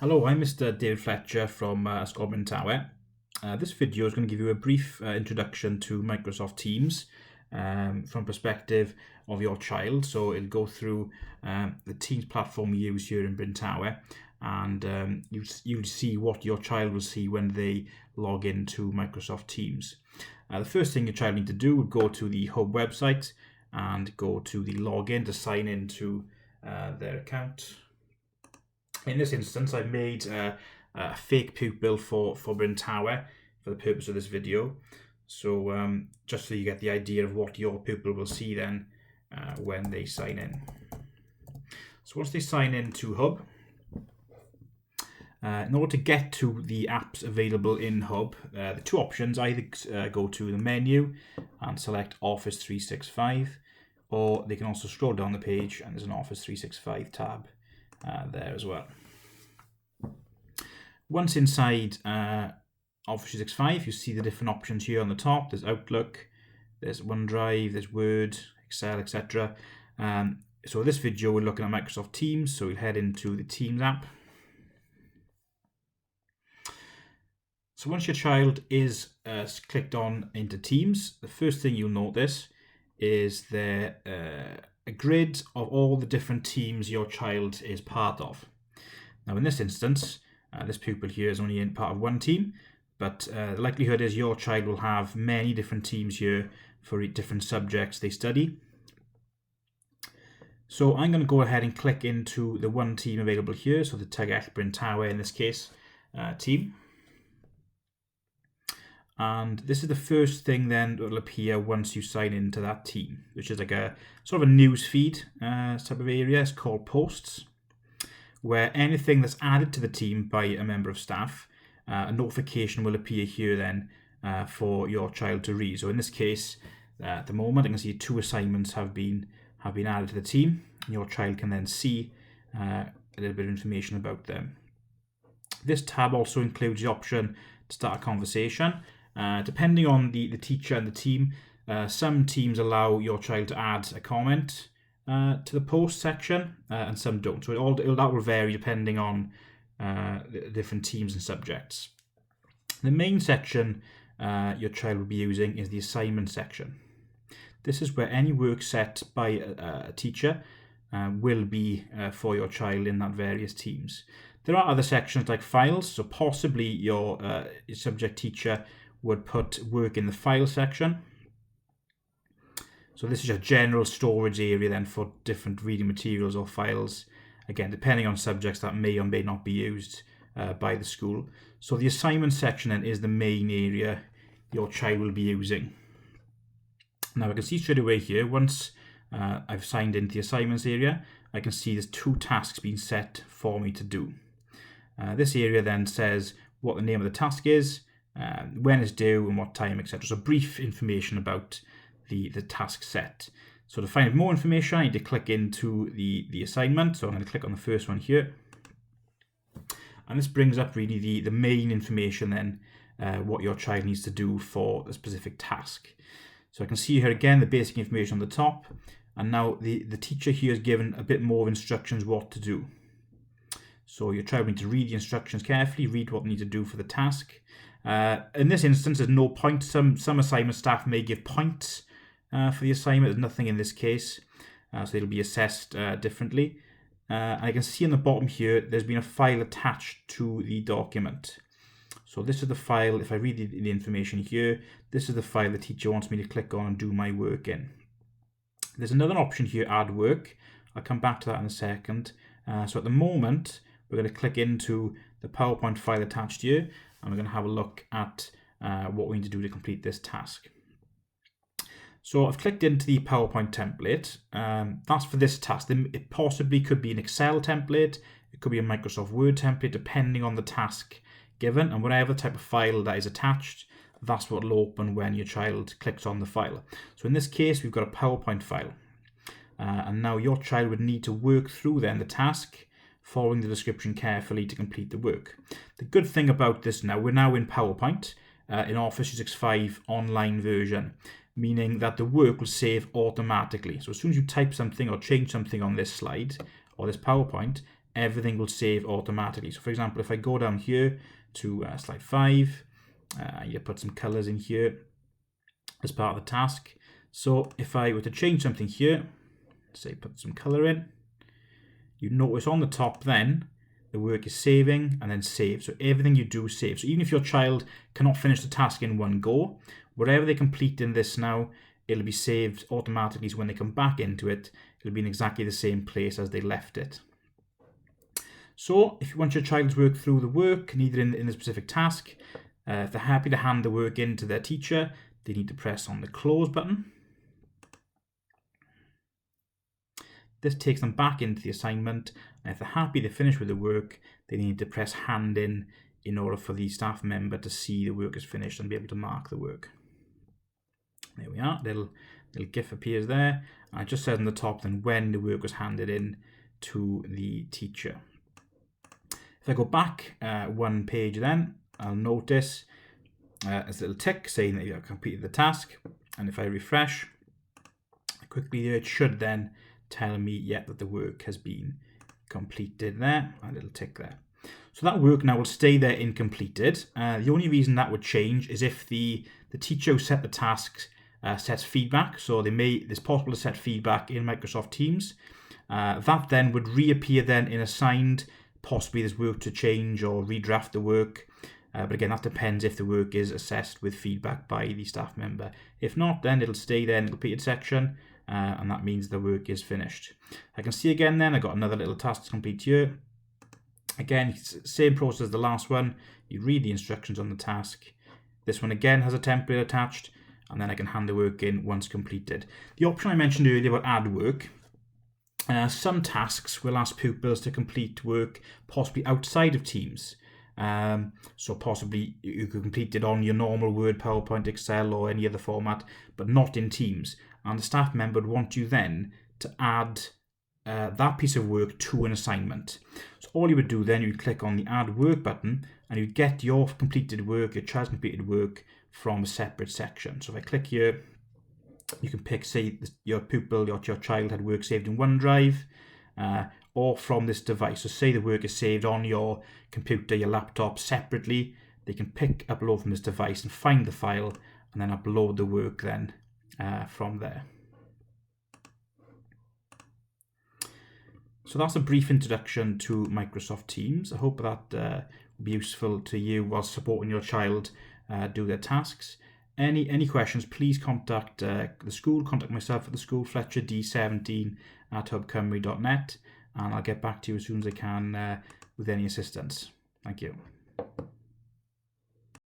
Hello, I'm Mr. David Fletcher from Scotland Tower. This video is going to give you a brief introduction to Microsoft Teams from perspective of your child. So it'll go through the Teams platform we use here in Bryn Tower, and you'll see what your child will see when they log into Microsoft Teams. The first thing your child needs to do would go to the Hub website and go to the login to sign into their account. In this instance, I've made a fake pupil for Bryn Tower for the purpose of this video. So just so you get the idea of what your pupil will see then when they sign in. So once they sign in to Hub, in order to get to the apps available in Hub, the two options, either go to the menu and select Office 365, or they can also scroll down the page and there's an Office 365 tab there as well. Once inside Office 365, you see the different options here on the top. There's Outlook, there's OneDrive, there's Word, Excel, etc. So this video we're looking at Microsoft Teams, so we'll head into the Teams app. So once your child is clicked on into Teams, the first thing you'll notice is there a grid of all the different teams your child is part of. Now in this instance, this pupil here is only in part of one team, but the likelihood is your child will have many different teams here for different subjects they study. So I'm going to go ahead and click into the one team available here, so the Tegell Bryn Tower in this case team. And this is the first thing then that will appear once you sign into that team, which is like a sort of a news feed type of area. It's called Posts, where anything that's added to the team by a member of staff, a notification will appear here then for your child to read. So in this case, at the moment, I can see 2 assignments have been added to the team. Your child can then see a little bit of information about them. This tab also includes the option to start a conversation. Depending on the teacher and the team, some teams allow your child to add a comment to the post section, and some don't. So that will vary depending on the different teams and subjects. The main section your child will be using is the assignment section. This is where any work set by a teacher will be for your child in that various teams. There are other sections like files, so possibly your subject teacher would put work in the file section. So this is a general storage area then for different reading materials or files. Again, depending on subjects that may or may not be used by the school. So the assignment section then is the main area your child will be using. Now I can see straight away here, once I've signed into the assignments area, I can see there's 2 tasks being set for me to do. This area then says what the name of the task is, when it's due and what time, etc. So brief information about the task set. So to find out more information, I need to click into the assignment. So I'm going to click on the first one here. And this brings up really the main information then, what your child needs to do for a specific task. So I can see here again the basic information on the top. And now the teacher here is given a bit more instructions what to do. So your child needs to read the instructions carefully, read what they need to do for the task. In this instance, there's no point. Some assignment staff may give points for the assignment. There's nothing in this case, so it'll be assessed differently. And I can see on the bottom here, there's been a file attached to the document. So this is the file. If I read the information here, this is the file the teacher wants me to click on and do my work in. There's another option here, Add Work. I'll come back to that in a second. So at the moment, we're going to click into the PowerPoint file attached here, and we're going to have a look at what we need to do to complete this task. So I've clicked into the PowerPoint template. That's for this task. It possibly could be an Excel template. It could be a Microsoft Word template, depending on the task given. And whatever type of file that is attached, that's what will open when your child clicks on the file. So in this case, we've got a PowerPoint file. And now your child would need to work through then the task, following the description carefully to complete the work. The good thing about this now, we're now in PowerPoint, in Office 365 online version, meaning that the work will save automatically. So as soon as you type something or change something on this slide or this PowerPoint, everything will save automatically. So for example, if I go down here to slide 5, you put some colors in here as part of the task. So if I were to change something here, say put some color in, you notice on the top then the work is saving and then save. So everything you do saves. So even if your child cannot finish the task in one go, whatever they complete in this now, it'll be saved automatically. So when they come back into it, it'll be in exactly the same place as they left it. So if you want your child to work through the work, neither in the specific task, if they're happy to hand the work in to their teacher, they need to press on the close button. This takes them back into the assignment, and if they're happy to finish with the work, they need to press hand in order for the staff member to see the work is finished and be able to mark the work. There we are, little GIF appears there, and it just says on the top then when the work was handed in to the teacher. If I go back one page then, I'll notice there's a little tick saying that you've completed the task, and if I refresh quickly here, it should then tell me yet that the work has been completed there, a little tick there. So that work now will stay there incompleted. The only reason that would change is if the teacher who set the task sets feedback. So it's possible to set feedback in Microsoft Teams. That then would reappear then in assigned. Possibly there's work to change or redraft the work. But again, that depends if the work is assessed with feedback by the staff member. If not, then it'll stay there in the completed section. And that means the work is finished. I can see again then, I got another little task to complete here. Again, same process as the last one. You read the instructions on the task. This one again has a template attached, and then I can hand the work in once completed. The option I mentioned earlier about add work, some tasks will ask pupils to complete work possibly outside of Teams. So possibly you could complete it on your normal Word, PowerPoint, Excel or any other format, but not in Teams. And the staff member would want you then to add that piece of work to an assignment. So all you would do then, you'd click on the add work button and you'd get your completed work, your child's completed work from a separate section. So if I click here, you can pick, say, your pupil, your child had work saved in OneDrive, or from this device. So say the work is saved on your computer, your laptop separately, they can upload from this device and find the file and then upload the work then from there. So that's a brief introduction to Microsoft Teams. I hope that will be useful to you while supporting your child do their tasks. Any questions, please contact the school, contact myself at the school, Fletcher D17@hubcymru.net, and I'll get back to you as soon as I can with any assistance. Thank you.